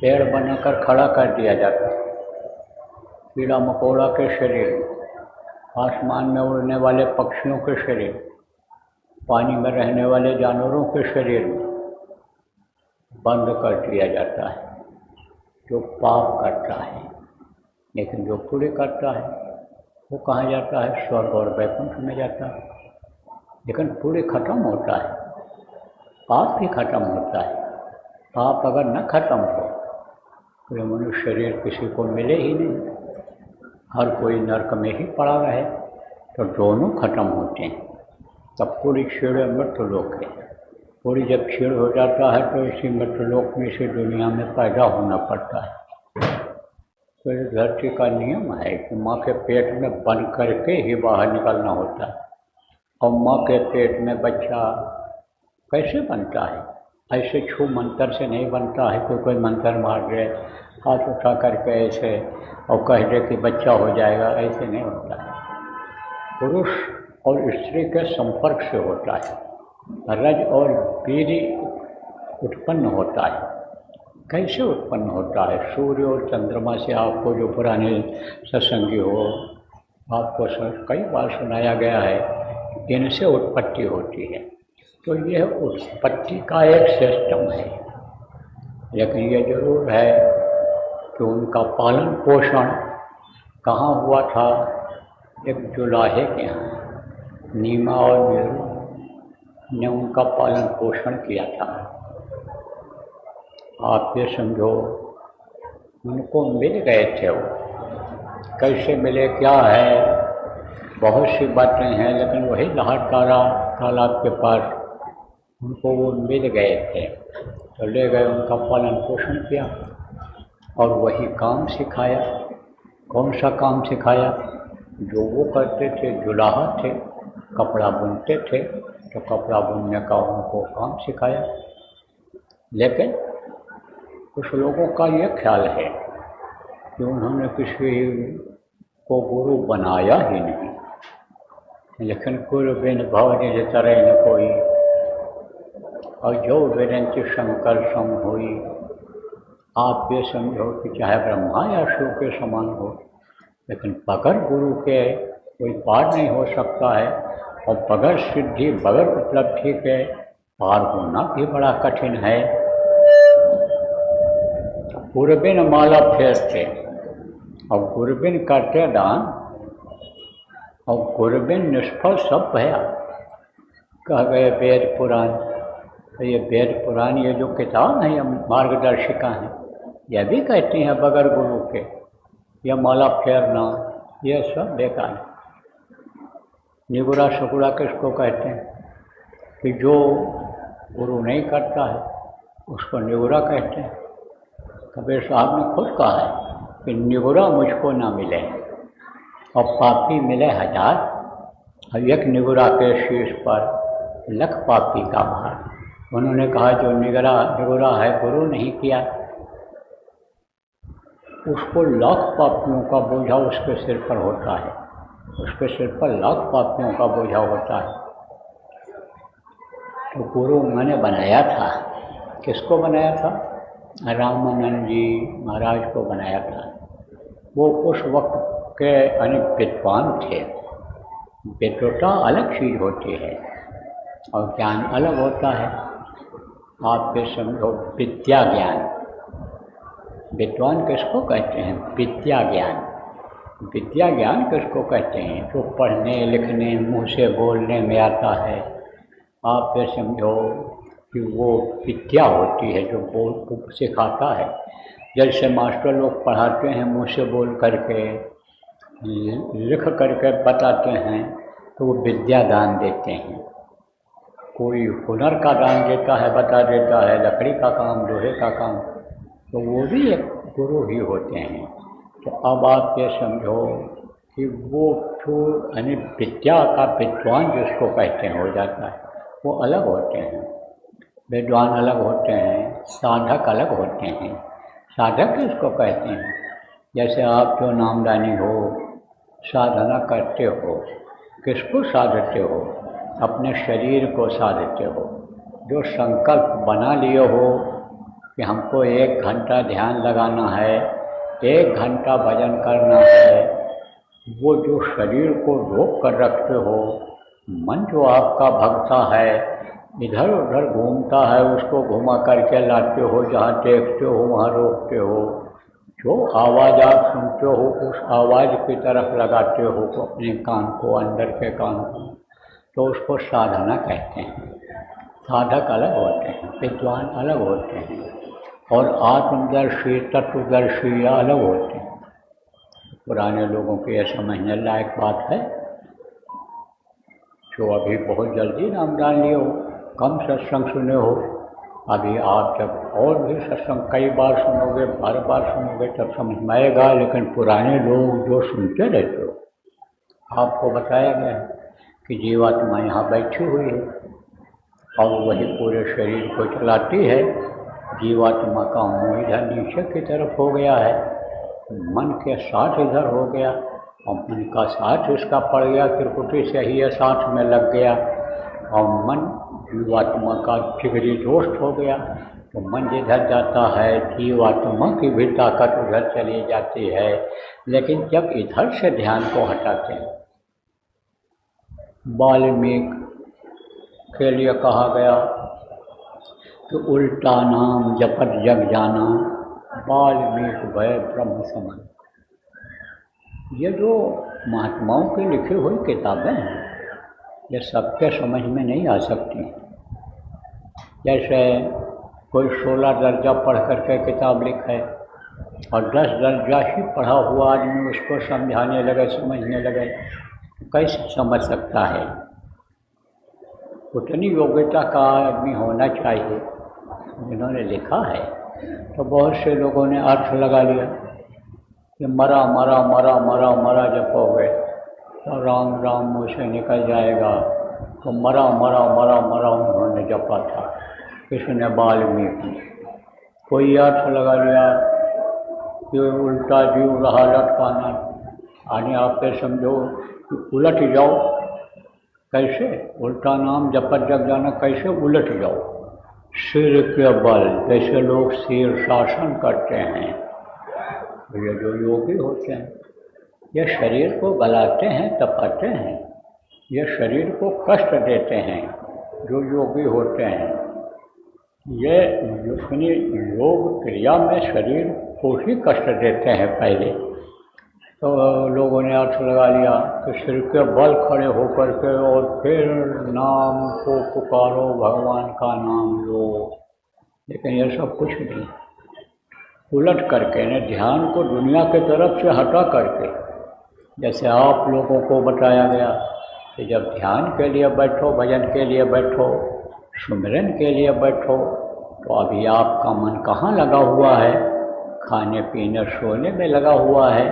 पेड़ बनाकर खड़ा कर दिया जाता है। कीड़ा मकोड़ा के शरीर, आसमान में उड़ने वाले पक्षियों के शरीर, पानी में रहने वाले जानवरों के शरीर में बंद कर दिया जाता है जो पाप करता है। लेकिन जो पुण्य करता है वो कहाँ जाता है? स्वर्ग और वैकुंठ में जाता है। लेकिन पुण्य खत्म होता है, पाप भी खत्म होता है। पाप अगर न खत्म हो तो ये मनुष्य शरीर किसी को मिले ही नहीं, हर कोई नरक में ही पड़ा रहे। तो दोनों खत्म होते हैं। तब पूरी क्षीण मृत्युलोक है। पूरी जब क्षीण हो जाता है तो इसी मृत्युलोक में इसी दुनिया में पैदा होना पड़ता है। तो ये धरती का नियम है कि माँ के पेट में बन करके ही बाहर निकलना होता है। और माँ के पेट में बच्चा कैसे बनता है? ऐसे छू मंत्र से नहीं बनता है कि कोई मंत्र मार दे, हाथ उठा करके ऐसे और कह दे कि बच्चा हो जाएगा, ऐसे नहीं होता है। पुरुष और स्त्री के संपर्क से होता है। रज और वीर्य उत्पन्न होता है। कैसे उत्पन्न होता है? सूर्य और चंद्रमा से आपको जो पुराने सत्संगी हो, आपको कई बार सुनाया गया है, इनसे उत्पत्ति होती है। तो यह उत्पत्ति का एक सिस्टम है। लेकिन ये जरूर है कि उनका पालन पोषण कहाँ हुआ था? एक जुलाहे के यहाँ नीमा और नीरू ने उनका पालन पोषण किया था। आप ये समझो उनको मिल गए थे वो। कैसे मिले, क्या है, बहुत सी बातें हैं, लेकिन वही लहरतारा तालाब के पास उनको वो मिल गए थे। तो ले गए, उनका पालन पोषण किया और वही काम सिखाया। कौन सा काम सिखाया? जो वो करते थे, जुलाहा थे, कपड़ा बुनते थे, तो कपड़ा बुनने का उनको काम सिखाया। लेकिन कुछ लोगों का ये ख्याल है कि उन्होंने किसी को गुरु बनाया ही नहीं। लेकिन गुरु बिन भव निज तरह न कोई, और जो विरंची शंकर सम हुई। आप ये समझो कि चाहे ब्रह्मा या शिव के समान हो, लेकिन बगैर गुरु के कोई पार नहीं हो सकता है। और बगैर सिद्धि, बगैर उपलब्धि के पार होना भी बड़ा कठिन है। गुरबिन माला फेरते और गुरबिन करते दान, और गुरबिन निष्फल सब भया। कह गए वेद पुराण। तो ये वेद पुराण, ये जो किताब है, ये मार्गदर्शिका है, यह भी कहती हैं बगैर गुरु के यह माला फेरना ये सब बेकार है। निगुरा सकुड़ा किसको कहते हैं? कि जो गुरु नहीं करता है उसको निगुरा कहते हैं। कबीर साहब ने खुद कहा है कि निगुरा मुझको ना मिले और पापी मिले हजार, और एक निगुरा के शीश पर लख पापी का भार। उन्होंने कहा जो निगुरा है, गुरु नहीं किया, उसको लाख पापियों का बोझा उसके सिर पर होता है। उसके सिर पर लाख पापियों का बोझा होता है। तो गुरु मैंने बनाया था। किसको बनाया था? रामानंद जी महाराज को बनाया था। वो उस वक्त के अनेक विद्वान थे। विद्वता अलग चीज़ होती है और ज्ञान अलग होता है। आप ये समझो विद्या ज्ञान। विद्वान किसको कहते हैं? विद्या ज्ञान। विद्या ज्ञान किसको कहते हैं? जो पढ़ने लिखने, मुँह से बोलने में आता है। आप ये समझो कि वो विद्या होती है जो बोल सिखाता है। जैसे मास्टर लोग पढ़ाते हैं, मुँह से बोल करके, लिख करके बताते हैं, तो वो विद्या दान देते हैं। कोई हुनर का दान देता है, बता देता है, लकड़ी का काम, लोहे का काम, तो वो भी एक गुरु ही होते हैं। तो अब आप ये समझो कि वो जो यानी विद्या का विद्वान जिसको कहते हैं हो जाता है, वो अलग होते हैं। विद्वान अलग होते हैं, साधक अलग होते हैं। साधक किसको कहते हैं? जैसे आप जो नामदानी हो, साधना करते हो, किसको साधते हो? अपने शरीर को साधते हो। जो संकल्प बना लिए हो कि हमको 1 घंटा ध्यान लगाना है, 1 घंटा भजन करना है, वो जो शरीर को रोक कर रखते हो, मन जो आपका भगता है, इधर उधर घूमता है, उसको घुमा करके लाते हो, जहाँ देखते हो वहाँ रोकते हो, जो आवाज़ आप सुनते हो उस आवाज़ की तरफ लगाते हो अपने कान को, अंदर के कान को, तो उसको साधना कहते हैं। साधक अलग होते हैं, विद्वान अलग होते हैं, और आत्मदर्शी तत्वदर्शी अलग होते हैं। पुराने लोगों की यह समझने लायक बात है। जो अभी बहुत जल्दी नाम डाल लिए हो, कम सत्संग सुने हो, अभी आप जब और भी सत्संग कई बार सुनोगे, बार बार सुनोगे, तब समझ में आएगा। लेकिन पुराने लोग जो सुनते रहते हो, आपको बताया गया कि जीवात्मा यहाँ बैठी हुई है और वही पूरे शरीर को चलाती है। जीवात्मा का मुँह इधर नीचे की तरफ हो गया है, मन के साथ इधर हो गया, और मन का साथ इसका पड़ गया, त्रिपुटी से ही साथ में लग गया, और मन जीवात्मा का जिगरी दोस्त हो गया। तो मन जिधर जाता है, जीवात्मा की भी ताकत उधर चली जाती है। लेकिन जब इधर से ध्यान को हटाते हैं, वाल्मीकि के लिए कहा गया कि उल्टा नाम जपत जग जाना, वाल्मीकि भय ब्रह्म समान। ये जो महात्माओं की लिखी हुई किताबें हैं, ये सबके समझ में नहीं आ सकती। जैसे कोई 16 दर्जा पढ़ करके किताब लिखे और 10 दर्जा ही पढ़ा हुआ आदमी उसको समझाने लगे, समझने लगे, कैसे समझ सकता है? उतनी योग्यता का आदमी होना चाहिए जिन्होंने लिखा है। तो बहुत से लोगों ने अर्थ लगा लिया कि मरा मरा मरा मरा मरा जपोगे तो राम राम मुँह से निकल जाएगा। तो मरा मरा मरा मरा उन्होंने जपा था, किसने? वाल्मीकि। कोई अर्थ लगा लिया कि उल्टा जीव रहा लटकाना, यानी आप ये समझो कि उलट जाओ। कैसे? उल्टा नाम जपत जग जाना, कैसे उलट जाओ? सिर के बल, जैसे लोग सिर शासन करते हैं, ये जो योगी होते हैं, ये शरीर को गलाते हैं, तपाते हैं, ये शरीर को कष्ट देते हैं। जो योगी होते हैं, ये अपनी योग क्रिया में शरीर को ही कष्ट देते हैं पहले। तो लोगों ने अर्थ लगा लिया कि सिर के बल खड़े होकर के और फिर नाम को पुकारो, भगवान का नाम लो। लेकिन यह सब कुछ नहीं। उलट करके ने ध्यान को दुनिया के तरफ से हटा करके, जैसे आप लोगों को बताया गया कि जब ध्यान के लिए बैठो, भजन के लिए बैठो, सुमिरन के लिए बैठो, तो अभी आपका मन कहाँ लगा हुआ है? खाने पीने सोने में लगा हुआ है,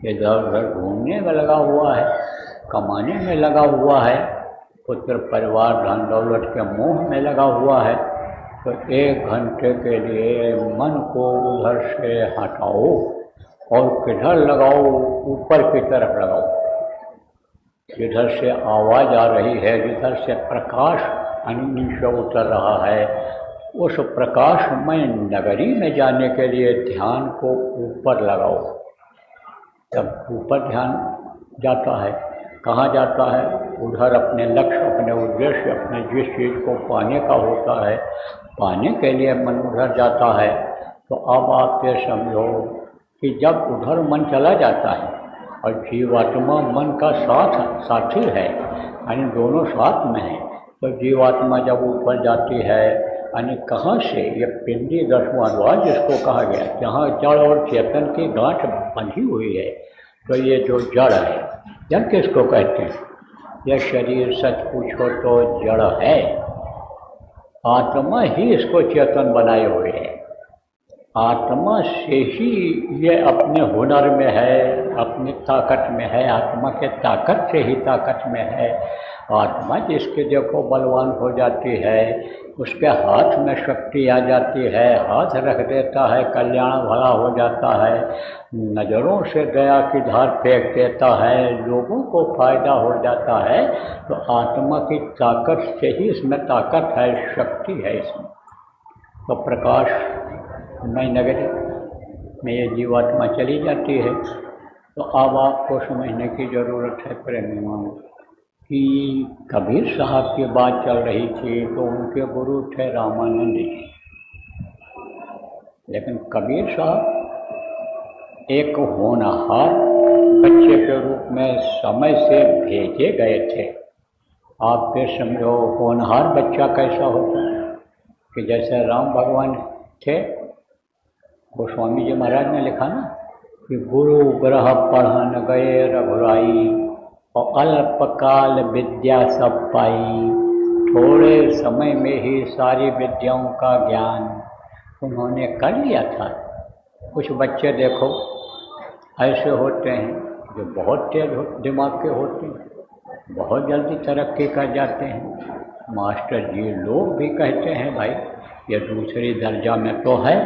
इधर उधर घूमने में लगा हुआ है, कमाने में लगा हुआ है, पुत्र परिवार धन दौलत के मोह में लगा हुआ है। तो 1 घंटे के लिए मन को उधर से हटाओ और किधर लगाओ? ऊपर की तरफ लगाओ, जिधर से आवाज़ आ रही है, जिधर से प्रकाश नीचे उतर रहा है, उस प्रकाशमय नगरी में जाने के लिए ध्यान को ऊपर लगाओ। जब ऊपर ध्यान जाता है, कहाँ जाता है? उधर अपने लक्ष्य, अपने उद्देश्य, अपने जिस चीज़ को पाने का होता है, पाने के लिए मन उधर जाता है। तो अब आप ये समझो कि जब उधर मन चला जाता है और जीवात्मा मन का साथी है, यानी दोनों साथ में हैं, तो जीवात्मा जब ऊपर जाती है, यानी कहाँ से? ये पिंडी 10वां द्वार जिसको कहा गया, जहाँ जड़ और चेतन की गांठ बंधी हुई है। तो ये जो जड़ है, जड़ किसको कहते हैं? यह शरीर सच पूछो तो जड़ है, आत्मा ही इसको चेतन बनाए हुए है। आत्मा से ही ये अपने हुनर में है, अपनी ताकत में है, आत्मा के ताकत से ही ताकत में है। आत्मा जिसके देखो बलवान हो जाती है, उसके हाथ में शक्ति आ जाती है, हाथ रख देता है, कल्याण भला हो जाता है, नज़रों से दया की धार फेंक देता है, लोगों को फायदा हो जाता है। तो आत्मा की ताकत से ही इसमें ताकत है, शक्ति है इसमें। तो प्रकाश मैं नगरी में ये जीवात्मा चली जाती है। तो अब आपको समझने की ज़रूरत है प्रेमियों कि कबीर साहब की बात चल रही थी तो उनके गुरु थे रामानंद जी। लेकिन कबीर साहब एक होनहार बच्चे के रूप में समय से भेजे गए थे। आप फिर समझो होनहार बच्चा कैसा होता है कि जैसे राम भगवान थे, गोस्वामी जी महाराज ने लिखा ना कि गुरु ग्रह पढ़न गए रघुराई और अल्पकाल विद्या सब पाई, थोड़े समय में ही सारी विद्याओं का ज्ञान उन्होंने कर लिया था। कुछ बच्चे देखो ऐसे होते हैं जो बहुत तेज दिमाग के होते हैं, बहुत जल्दी तरक्की कर जाते हैं। मास्टर जी लोग भी कहते हैं भाई ये दूसरी दर्जा में तो है,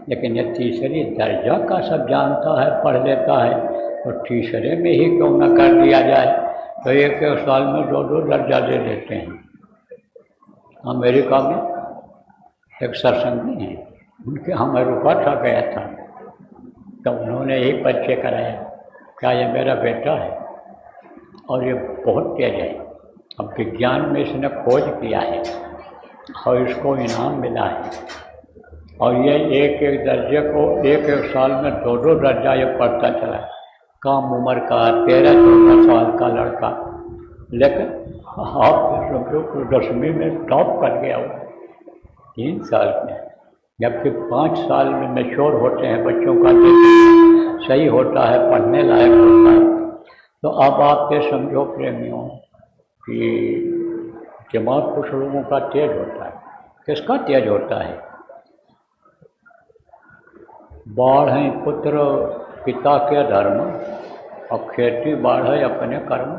लेकिन ये तीसरी दर्जा का सब जानता है, पढ़ लेता है, तो तीसरे में ही क्यों न कर दिया जाए। तो एक साल में 2 दर्जा दे देते हैं। अमेरिका में एक सत्संगी हैं, उनके यहाँ मैं रुका था, गया था, तो उन्होंने यही परिचय कराया, क्या ये मेरा बेटा है और ये बहुत तेज है। अब विज्ञान में इसने खोज किया है और इसको इनाम मिला है, और ये एक दर्जे को एक साल में 2 दर्जा ये पढ़ता चला है। कम उम्र का 13-14 साल का लड़का, लेकिन आप समझो 10वीं में टॉप कर गया वो 3 साल में। जबकि 5 साल में मैच्योर होते हैं बच्चों का, सही होता है, पढ़ने लायक होता है। तो अब आप ये समझो प्रेमियों कि दिमाग कुछ लोगों का तेज होता है। किसका तेज होता है? बाढ़ पुत्र पिता के धर्म और खेती बाढ़ अपने कर्म।